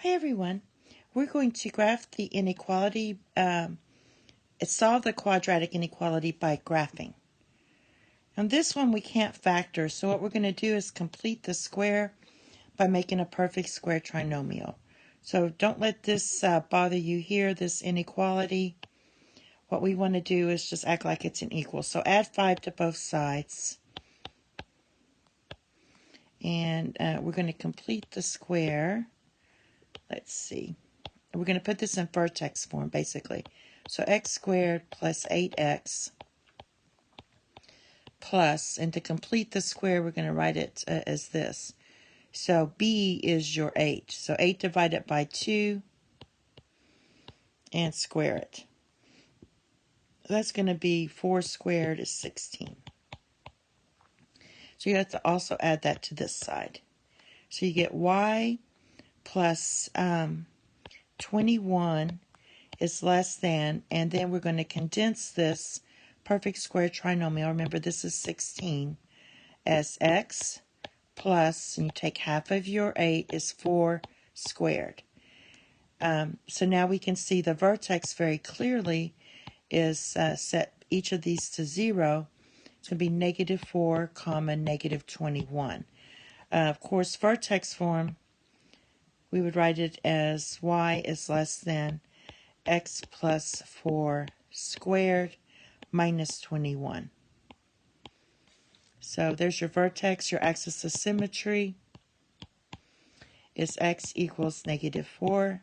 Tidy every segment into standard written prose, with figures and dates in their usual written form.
Hi everyone. We're going to graph the inequality, solve the quadratic inequality by graphing. On this one we can't factor, so what we're going to do is complete the square by making a perfect square trinomial. So don't let this bother you here, this inequality. What we want to do is just act like it's an equal. So add 5 to both sides. And we're going to complete the square. Let's see. We're going to put this in vertex form, basically. So x squared plus 8x plus, and to complete the square, we're going to write it as this. So b is your 8. So 8 divided by 2 and square it. That's going to be 4 squared is 16. So you have to also add that to this side. So you get y plus 21 is less than, and then we're going to condense this perfect square trinomial, remember this is 16, as x plus, and you take half of your 8 is 4 squared. So now we can see the vertex very clearly is set each of these to 0. It's going to be negative 4 comma negative 21. Of course, vertex form, we would write it as y is less than x plus 4 squared minus 21. So there's your vertex. Your axis of symmetry is x equals negative 4.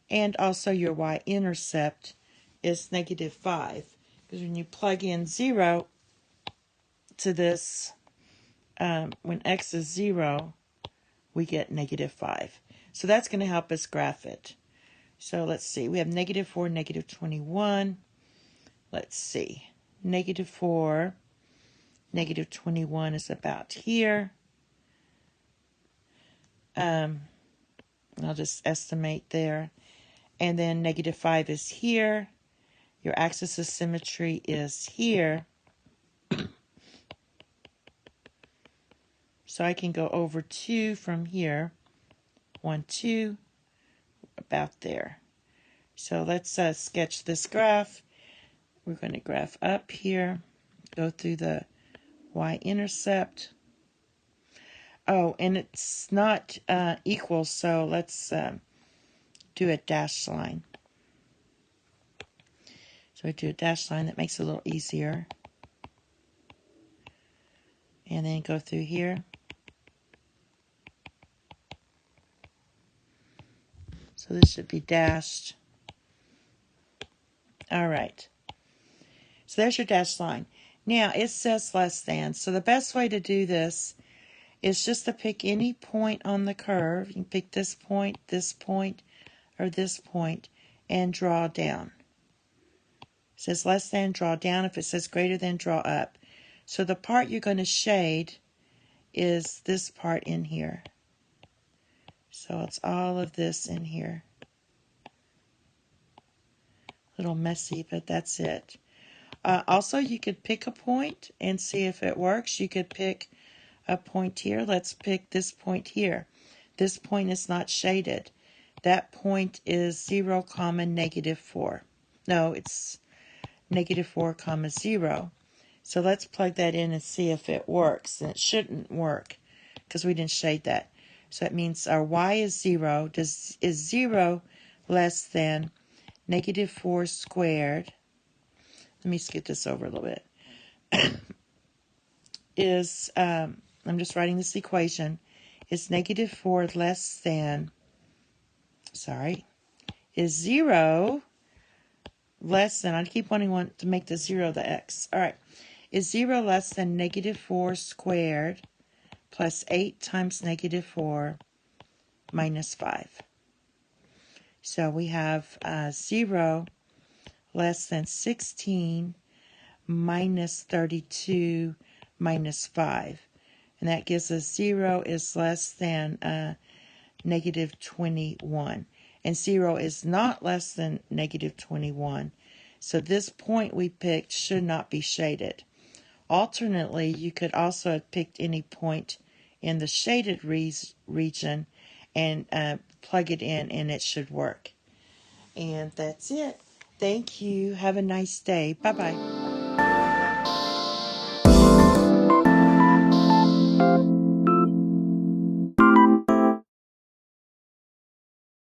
And also your y-intercept is negative 5. Because when you plug in 0 to this, when x is 0, we get negative 5. So that's going to help us graph it. So let's see. We have negative 4, negative 21. Let's see. Negative 4, negative 21 is about here. I'll just estimate there. And then negative 5 is here. Your axis of symmetry is here. So I can go over 2 from here. 1, 2, about there. So let's sketch this graph. We're going to graph up here, go through the y-intercept. Oh, and it's not equal, so let's do a dashed line. So we do a dashed line, that makes it a little easier. And then go through here. So this should be dashed. All right. So there's your dashed line. Now it says less than. So the best way to do this is just to pick any point on the curve. You can pick this point, or this point, and draw down. It says less than, draw down. If it says greater than, draw up. So the part you're going to shade is this part in here. So it's all of this in here. A little messy, but that's it. Also, you could pick a point and see if it works. You could pick a point here. Let's pick this point here. This point is not shaded. That point is 0 comma negative 4. No, it's negative 4 comma 0. So let's plug that in and see if it works. And it shouldn't work because we didn't shade that. So that means our y is 0. Is 0 less than negative 4 squared? Let me skip this over a little bit. I'm just writing this equation. Is negative 4 less than, is 0 less than, I keep wanting to make the 0 the x. All right. Is 0 less than negative 4 squared plus 8 times negative 4 minus 5? So we have 0 less than 16 minus 32 minus 5. And that gives us 0 is less than negative 21. And 0 is not less than negative 21. So this point we picked should not be shaded. Alternately, you could also have picked any point in the shaded region and plug it in, and it should work. And that's it. Thank you. Have a nice day. Bye-bye.